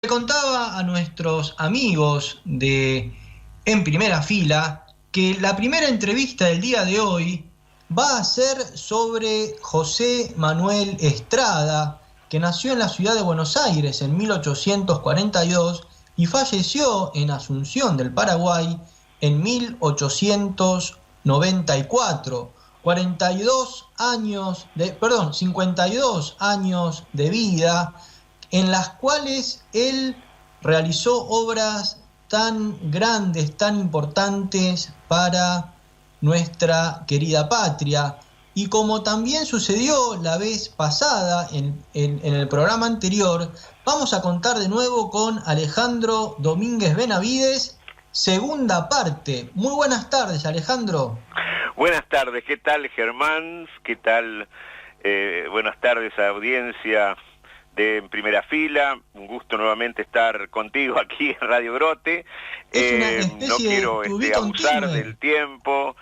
Le contaba a nuestros amigos de En Primera Fila que la primera entrevista del día de hoy va a ser sobre José Manuel Estrada, que nació en la ciudad de Buenos Aires en 1842 y falleció en Asunción del Paraguay en 1894. 52 años de vida en las cuales él realizó obras tan grandes, tan importantes para nuestra querida patria. Y como también sucedió la vez pasada en el programa anterior, vamos a contar de nuevo con Alejandro Domínguez Benavides, segunda parte. Muy buenas tardes, Alejandro. Buenas tardes, ¿qué tal, Germán? ¿Qué tal? Buenas tardes a audiencia de En Primera Fila. Un gusto nuevamente estar contigo aquí en Radio Grote. No quiero abusar del tiempo,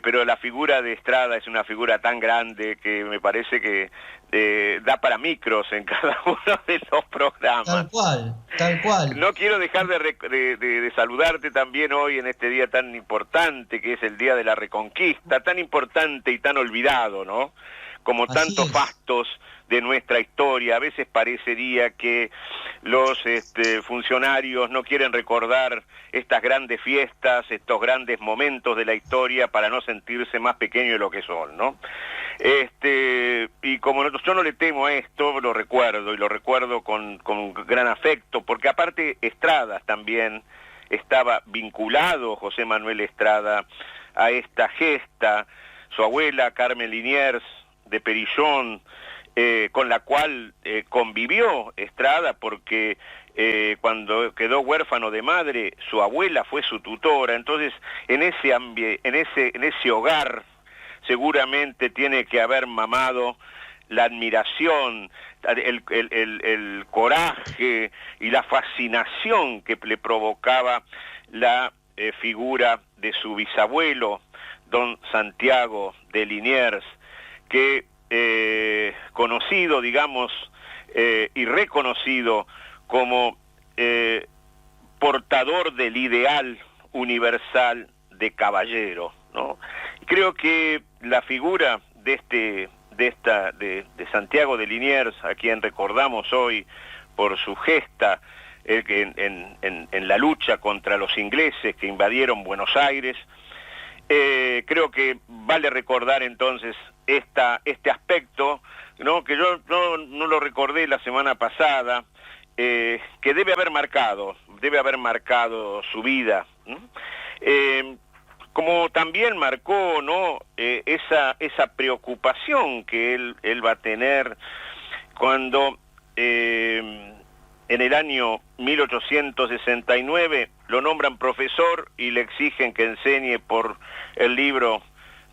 pero la figura de Estrada es una figura tan grande que me parece que da para micros en cada uno de los programas. Tal cual, tal cual. No quiero dejar de saludarte también hoy en este día tan importante que es el Día de la Reconquista, tan importante y tan olvidado, ¿no? Como tantos fastos de nuestra historia. A veces parecería que los funcionarios no quieren recordar estas grandes fiestas, estos grandes momentos de la historia para no sentirse más pequeños de lo que son, ¿no? Y como yo no le temo a esto, lo recuerdo con gran afecto, porque aparte Estrada también estaba vinculado, José Manuel Estrada, a esta gesta, su abuela Carmen Liniers de Perillón, con la cual convivió Estrada, porque cuando quedó huérfano de madre, su abuela fue su tutora. Entonces, en ese hogar seguramente tiene que haber mamado la admiración, el coraje y la fascinación que le provocaba la figura de su bisabuelo, don Santiago de Liniers, que conocido, digamos, y reconocido como portador del ideal universal de caballero, ¿no? Creo que la figura de Santiago de Liniers, a quien recordamos hoy por su gesta en la lucha contra los ingleses que invadieron Buenos Aires, creo que vale recordar entonces este aspecto, ¿no? Que yo no lo recordé la semana pasada, que debe haber marcado su vida, ¿no? Como también marcó, ¿no? esa preocupación que él va a tener cuando en el año 1869 lo nombran profesor y le exigen que enseñe por el libro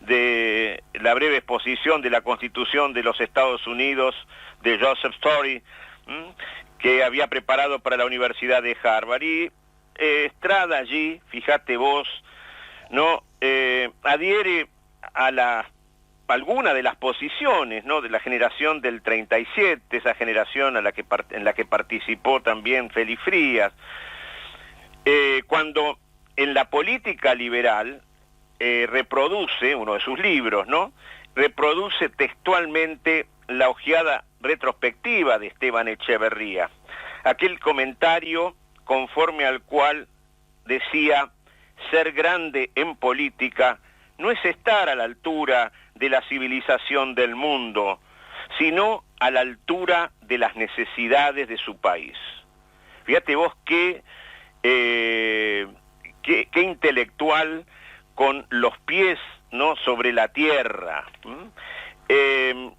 de la breve exposición de la Constitución de los Estados Unidos de Joseph Story, que había preparado para la Universidad de Harvard. Y Estrada allí, fíjate vos, no adhiere a alguna de las posiciones, ¿no? De la generación del 37, esa generación en la que participó también Félix Frías, cuando en la política liberal reproduce, uno de sus libros, ¿no? Reproduce textualmente la ojeada retrospectiva de Esteban Echeverría, aquel comentario conforme al cual decía: ser grande en política no es estar a la altura de la civilización del mundo, sino a la altura de las necesidades de su país. Fíjate vos qué intelectual, con los pies, ¿no?, sobre la tierra.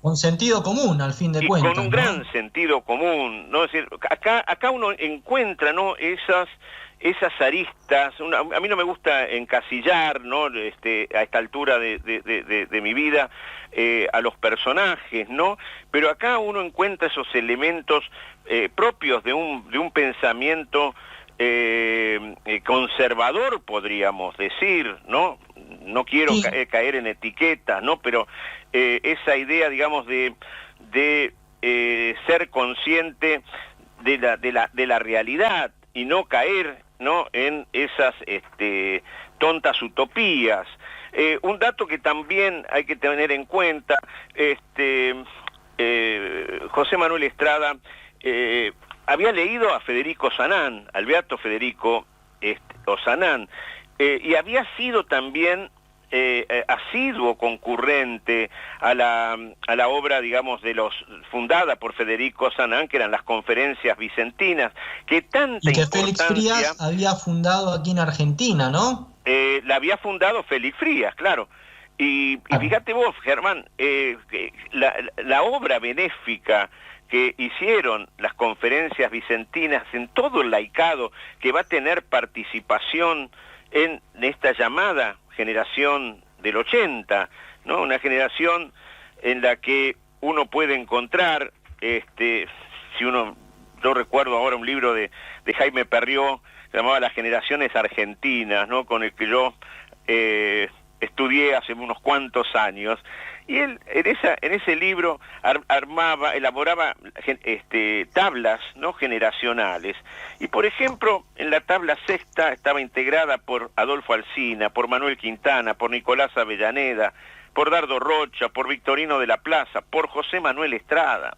Con sentido común, al fin de cuentas. Con un gran sentido común, ¿no? Es decir, acá uno encuentra, ¿no?, esas aristas. A mí no me gusta encasillar, ¿no?, a esta altura de mi vida a los personajes, ¿no? Pero acá uno encuentra esos elementos propios de un pensamiento conservador, podríamos decir, ¿no? No quiero caer en etiquetas, ¿no? Pero esa idea, digamos, de ser consciente de la realidad y no caer, ¿no?, en esas tontas utopías. Un dato que también hay que tener en cuenta, José Manuel Estrada había leído a Federico Osanán, al beato Federico Osanán, y había sido también asiduo concurrente a la obra, digamos, fundada por Federico Osanán, que eran las conferencias vicentinas, que tanta y que importancia... Félix Frías había fundado aquí en Argentina, ¿no? La había fundado Félix Frías, claro. Y fíjate vos, Germán, la obra benéfica que hicieron las conferencias vicentinas en todo el laicado, que va a tener participación en esta llamada generación del 80, ¿no? Una generación en la que uno puede encontrar, yo recuerdo ahora un libro de Jaime Perrió, se llamaba Las Generaciones Argentinas, ¿no?, con el que yo estudié hace unos cuantos años, y él en ese libro elaboraba tablas, ¿no?, generacionales, y por ejemplo en la tabla sexta estaba integrada por Adolfo Alsina, por Manuel Quintana, por Nicolás Avellaneda, por Dardo Rocha, por Victorino de la Plaza, por José Manuel Estrada.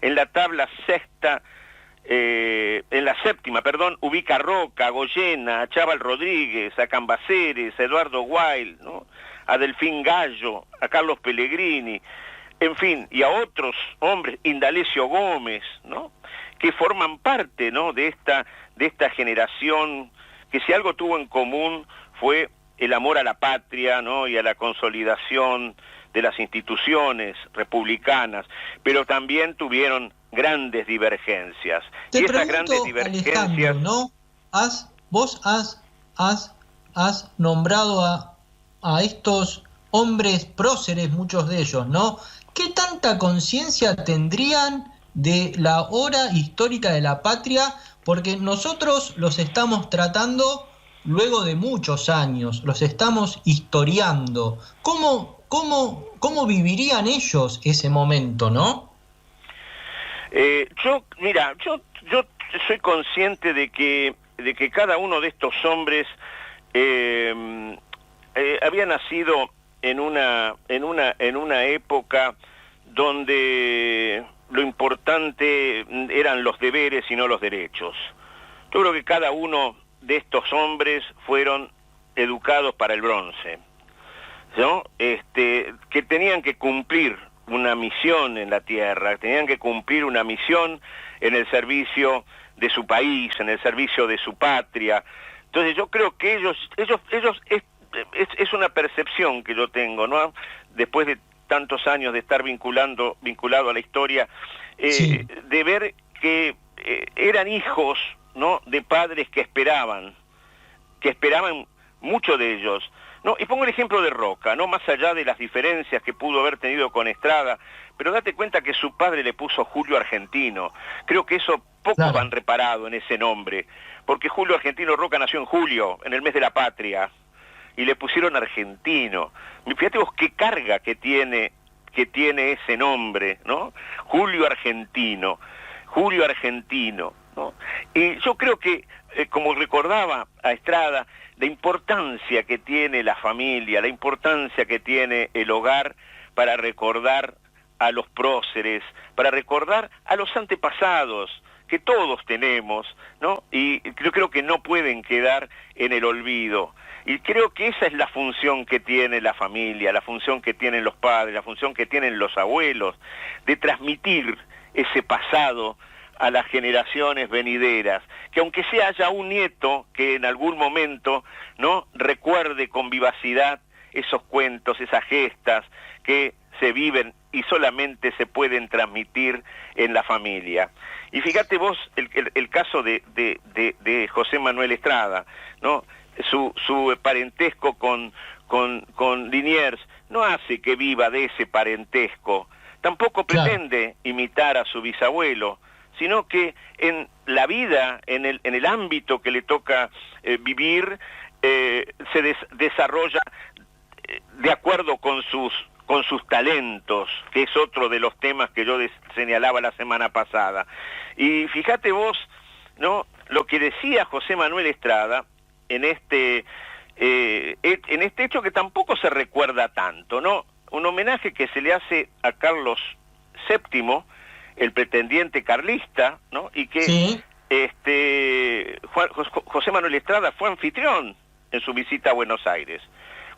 En la tabla sexta, en la séptima, ubica a Roca, a Goyena, a Chaval Rodríguez, a Cambaceres, a Eduardo Weil, ¿no?, a Delfín Gallo, a Carlos Pellegrini, en fin, y a otros hombres, Indalecio Gómez, ¿no?, que forman parte, ¿no?, de esta generación que, si algo tuvo en común, fue el amor a la patria, ¿no?, y a la consolidación de las instituciones republicanas, pero también tuvieron grandes divergencias. Te pregunto, grandes divergencias, Alejandro, ¿no? Vos has nombrado a estos hombres próceres, muchos de ellos, ¿no? ¿Qué tanta conciencia tendrían de la hora histórica de la patria? Porque nosotros los estamos tratando luego de muchos años, los estamos historiando. ¿Cómo vivirían ellos ese momento, no? Yo soy consciente de que cada uno de estos hombres había nacido en una época donde lo importante eran los deberes y no los derechos. Yo creo que cada uno de estos hombres fueron educados para el bronce, ¿no? Que tenían que cumplir una misión en la tierra, tenían que cumplir una misión en el servicio de su país, en el servicio de su patria. Entonces yo creo que ellos es una percepción que yo tengo, ¿no?, después de tantos años de estar vinculado a la historia, sí, de ver que eran hijos, ¿no?, de padres que esperaban mucho de ellos, ¿no? Y pongo el ejemplo de Roca, ¿no?, más allá de las diferencias que pudo haber tenido con Estrada, pero date cuenta que su padre le puso Julio Argentino. Creo que eso pocos han reparado en ese nombre, porque Julio Argentino Roca nació en julio, en el mes de la patria, y le pusieron Argentino. Fíjate vos qué carga que tiene ese nombre, ¿no? Julio Argentino, ¿no? Y yo creo que, como recordaba a Estrada, la importancia que tiene la familia, la importancia que tiene el hogar para recordar a los próceres, para recordar a los antepasados, que todos tenemos, ¿no? Y yo creo que no pueden quedar en el olvido. Y creo que esa es la función que tiene la familia, la función que tienen los padres, la función que tienen los abuelos, de transmitir ese pasado a las generaciones venideras, que aunque sea haya un nieto que en algún momento, ¿no?, recuerde con vivacidad esos cuentos, esas gestas que se viven y solamente se pueden transmitir en la familia. Y fíjate vos el caso de José Manuel Estrada, ¿no? Su parentesco con Liniers no hace que viva de ese parentesco, tampoco pretende imitar a su bisabuelo, sino que en la vida, en el ámbito que le toca vivir, se desarrolla de acuerdo con sus con sus talentos, que es otro de los temas que yo señalaba la semana pasada. Y fíjate vos, ¿no?, lo que decía José Manuel Estrada en este hecho que tampoco se recuerda tanto, ¿no? Un homenaje que se le hace a Carlos VII, el pretendiente carlista, ¿no? Y que sí. José Manuel Estrada fue anfitrión en su visita a Buenos Aires.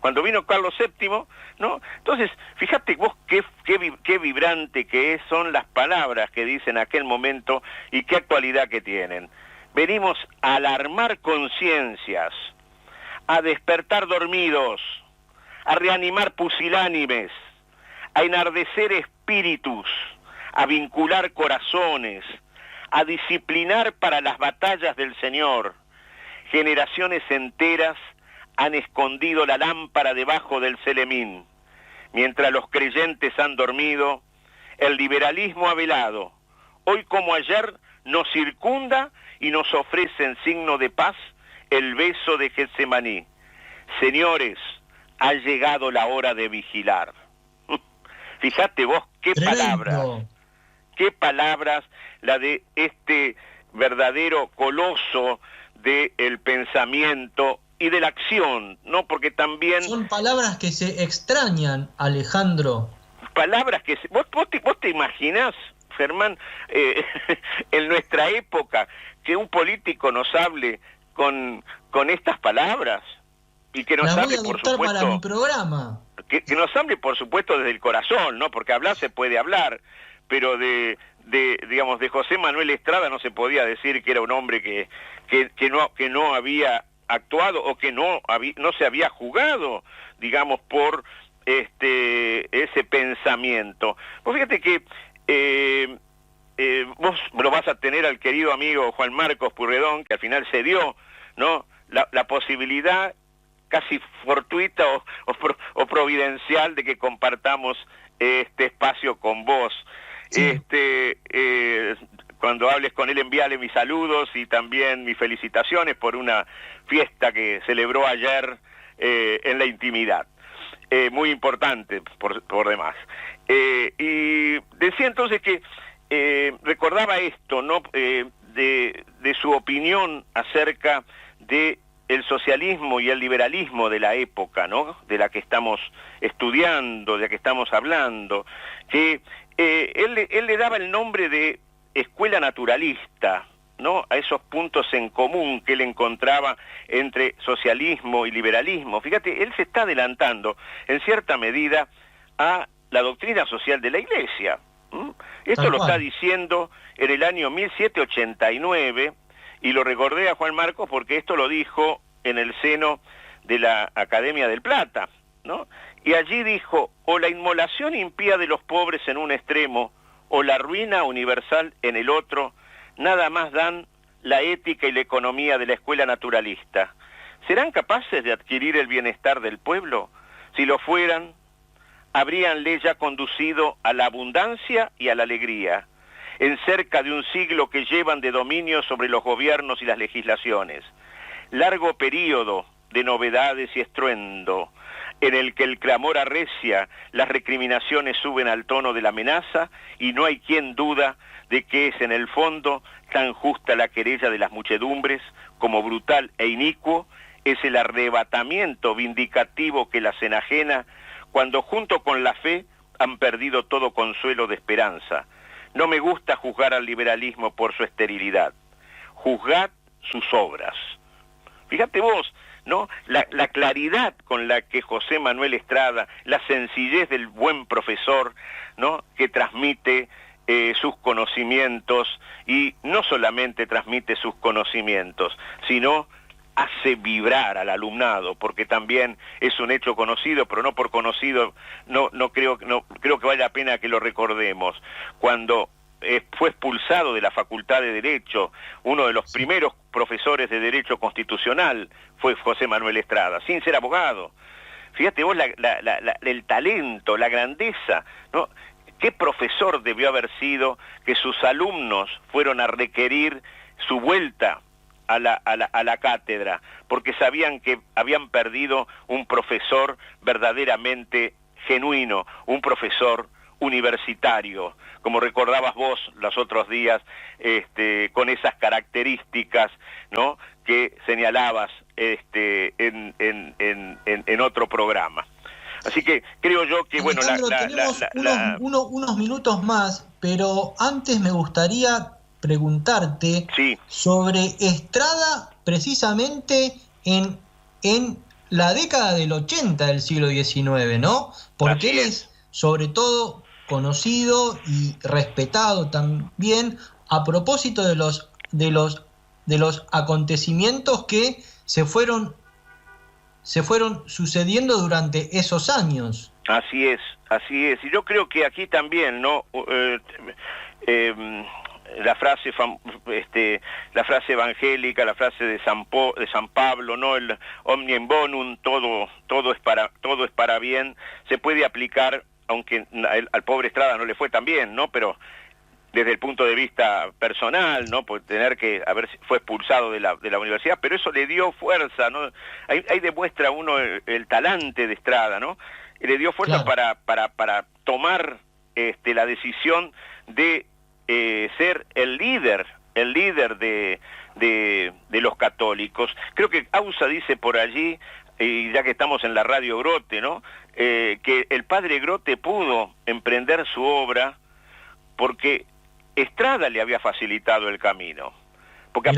Cuando vino Carlos VII, ¿no? Entonces, fíjate vos qué vibrante que son las palabras que dice en aquel momento y qué actualidad que tienen. Venimos a alarmar conciencias, a despertar dormidos, a reanimar pusilánimes, a enardecer espíritus, a vincular corazones, a disciplinar para las batallas del Señor. Generaciones enteras han escondido la lámpara debajo del celemín. Mientras los creyentes han dormido, el liberalismo ha velado. Hoy como ayer nos circunda y nos ofrece en signo de paz el beso de Getsemaní. Señores, ha llegado la hora de vigilar. Fíjate vos qué palabras la de este verdadero coloso del pensamiento y de la acción, ¿no? Porque también... Son palabras que se extrañan, Alejandro. Palabras que... ¿Vos te imaginás, Germán, en nuestra época, que un político nos hable con estas palabras? Y que nos hable, por supuesto, para mi programa. Que nos hable, por supuesto, desde el corazón, ¿no? Porque hablar se puede hablar, pero digamos, de José Manuel Estrada no se podía decir que era un hombre que no había actuado o que no se había jugado, digamos, por ese pensamiento. Pues fíjate que vos lo vas a tener al querido amigo Juan Marcos Purredón, que al final se dio, ¿no?, la posibilidad casi fortuita o providencial de que compartamos este espacio con vos. Sí. Cuando hables con él, envíale mis saludos y también mis felicitaciones por una fiesta que celebró ayer en la intimidad. Muy importante por demás. Y decía entonces que recordaba esto, ¿no?, de su opinión acerca de el socialismo y el liberalismo de la época, ¿no?, de la que estamos estudiando, de la que estamos hablando, que él le daba el nombre de escuela naturalista, ¿no?, a esos puntos en común que él encontraba entre socialismo y liberalismo. Fíjate, él se está adelantando, en cierta medida, a la doctrina social de la Iglesia. Esto lo está diciendo en el año 1789, y lo recordé a Juan Marcos porque esto lo dijo en el seno de la Academia del Plata, ¿no? Y allí dijo: o la inmolación impía de los pobres en un extremo, o la ruina universal en el otro, nada más dan la ética y la economía de la escuela naturalista. ¿Serán capaces de adquirir el bienestar del pueblo? Si lo fueran, habríanle ya conducido a la abundancia y a la alegría, en cerca de un siglo que llevan de dominio sobre los gobiernos y las legislaciones. Largo período de novedades y estruendo, en el que el clamor arrecia, las recriminaciones suben al tono de la amenaza, y no hay quien duda de que es en el fondo tan justa la querella de las muchedumbres, como brutal e inicuo es el arrebatamiento vindicativo que las enajena, cuando junto con la fe han perdido todo consuelo de esperanza. No me gusta juzgar al liberalismo por su esterilidad. Juzgad sus obras. Fíjate vos, ¿no?, la claridad con la que José Manuel Estrada, la sencillez del buen profesor, ¿no?, que transmite sus conocimientos, y no solamente transmite sus conocimientos, sino hace vibrar al alumnado, porque también es un hecho conocido, pero no por conocido, creo que vale la pena que lo recordemos. Cuando fue expulsado de la Facultad de Derecho, uno de los primeros profesores de Derecho Constitucional fue José Manuel Estrada, sin ser abogado. Fíjate vos el talento, la grandeza, ¿no? ¿Qué profesor debió haber sido que sus alumnos fueron a requerir su vuelta a la cátedra, porque sabían que habían perdido un profesor verdaderamente genuino, un profesor universitario, como recordabas vos los otros días, con esas características, ¿no?, que señalabas en otro programa. Así que creo yo que, bueno, tenemos unos minutos más, pero antes me gustaría preguntarte sobre Estrada precisamente en la década del 80 del siglo XIX, ¿no? Porque él es sobre todo conocido y respetado también a propósito de los acontecimientos que se fueron sucediendo durante esos años. Así es. Y yo creo que aquí también, ¿no? La frase evangélica, la frase de San Pablo, ¿no?, el omnium bonum, todo es para bien, se puede aplicar, aunque al pobre Estrada no le fue tan bien, ¿no?, pero desde el punto de vista personal, ¿no?, por fue expulsado de la universidad, pero eso le dio fuerza, ¿no? Ahí demuestra uno el talante de Estrada, ¿no? Y le dio fuerza, claro, para tomar la decisión de ser el líder de los católicos. Creo que Ausa dice por allí, y ya que estamos en la radio Grote, ¿no?, que el padre Grote pudo emprender su obra porque Estrada le había facilitado el camino. Porque a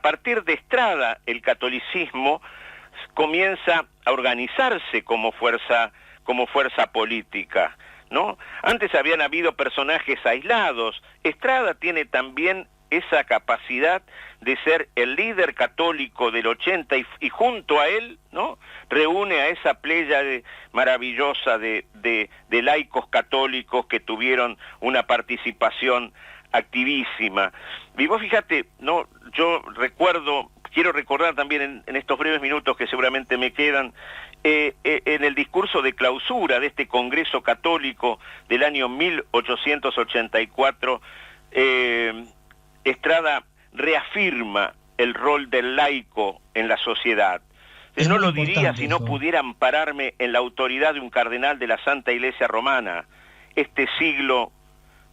partir de Estrada el catolicismo comienza a organizarse como fuerza política, ¿no? Antes habían habido personajes aislados. Estrada tiene también esa capacidad de ser el líder católico del 80 y junto a él, ¿no?, reúne a esa pléyade maravillosa de laicos católicos que tuvieron una participación activísima. Y vos fíjate, ¿no?, yo quiero recordar también en estos breves minutos que seguramente me quedan, en el discurso de clausura de este Congreso Católico del año 1884, Estrada reafirma el rol del laico en la sociedad. No lo diría si no pudiera ampararme en la autoridad de un cardenal de la Santa Iglesia Romana. Este siglo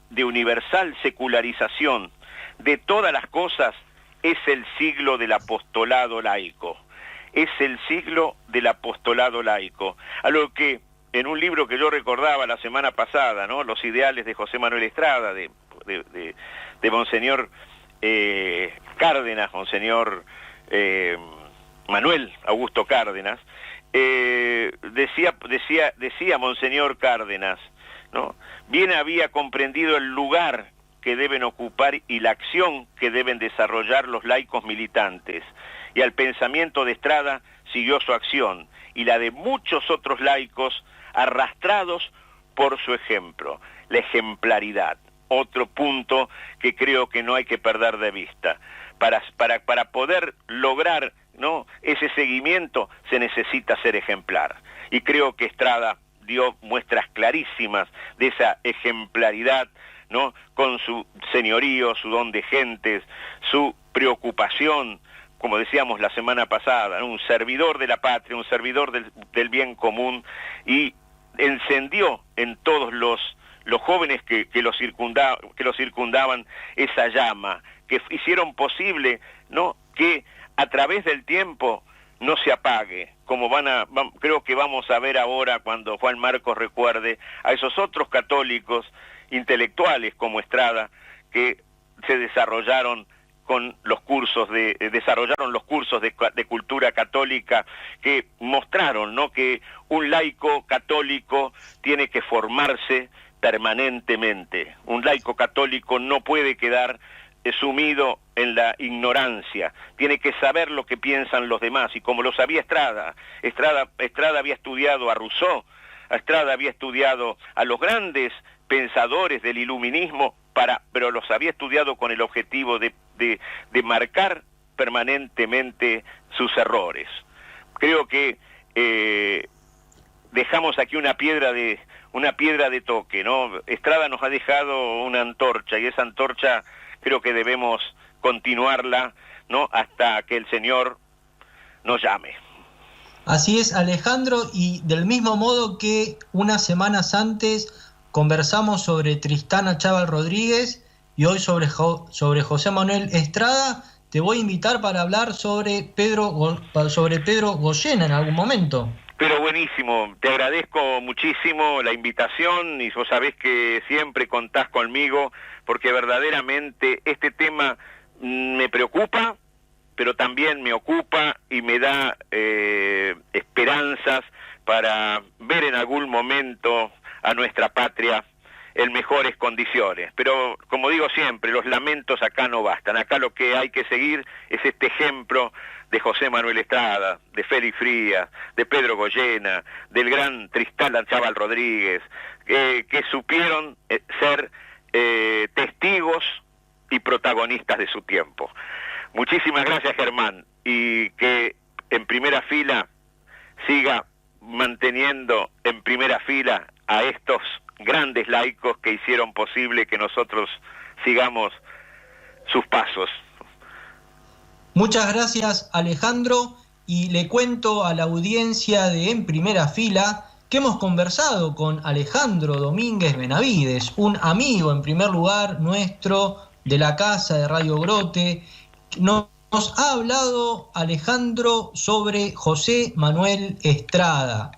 de universal secularización de todas las cosas es el siglo del apostolado laico. Es el siglo del apostolado laico. A lo que en un libro que yo recordaba la semana pasada, ¿no?, Los ideales de José Manuel Estrada, de Monseñor Cárdenas, Monseñor Manuel Augusto Cárdenas, decía Monseñor Cárdenas, ¿no?, bien había comprendido el lugar que deben ocupar y la acción que deben desarrollar los laicos militantes, y al pensamiento de Estrada siguió su acción y la de muchos otros laicos arrastrados por su ejemplo, la ejemplaridad. Otro punto que creo que no hay que perder de vista. Para poder lograr, ¿no?, ese seguimiento se necesita ser ejemplar. Y creo que Estrada dio muestras clarísimas de esa ejemplaridad, ¿no?, con su señorío, su don de gentes, su preocupación, como decíamos la semana pasada, ¿no?, un servidor de la patria, un servidor del bien común, y encendió en todos los jóvenes que lo circundaban esa llama, que hicieron posible, ¿no?, que a través del tiempo no se apague, como creo que vamos a ver ahora cuando Juan Marcos recuerde a esos otros católicos intelectuales como Estrada que se desarrollaron los cursos de cultura católica, que mostraron, ¿no?, que un laico católico tiene que formarse permanentemente. Un laico católico no puede quedar sumido en la ignorancia, tiene que saber lo que piensan los demás, y como lo sabía Estrada había estudiado a Rousseau, Estrada había estudiado a los grandes pensadores del iluminismo, pero los había estudiado con el objetivo de marcar permanentemente sus errores. Creo que dejamos aquí una piedra de toque, ¿no? Estrada nos ha dejado una antorcha, y esa antorcha creo que debemos continuarla, ¿no?, hasta que el Señor nos llame. Así es, Alejandro, y del mismo modo que unas semanas antes conversamos sobre Tristán Achával Rodríguez y hoy sobre José Manuel Estrada, te voy a invitar para hablar sobre Pedro Goyena en algún momento. Pero buenísimo, te agradezco muchísimo la invitación y vos sabés que siempre contás conmigo porque verdaderamente este tema me preocupa, pero también me ocupa y me da esperanzas para ver en algún momento a nuestra patria en mejores condiciones. Pero, como digo siempre, los lamentos acá no bastan. Acá lo que hay que seguir es este ejemplo de José Manuel Estrada, de Félix Frías, de Pedro Goyena, del gran Tristán Achával Rodríguez, que supieron ser testigos y protagonistas de su tiempo. Muchísimas gracias, Germán, y que en primera fila siga manteniendo en primera fila a estos grandes laicos que hicieron posible que nosotros sigamos sus pasos. Muchas gracias, Alejandro, y le cuento a la audiencia de En Primera Fila que hemos conversado con Alejandro Domínguez Benavides, un amigo en primer lugar nuestro de la casa de Radio Grote. Nos ha hablado Alejandro sobre José Manuel Estrada,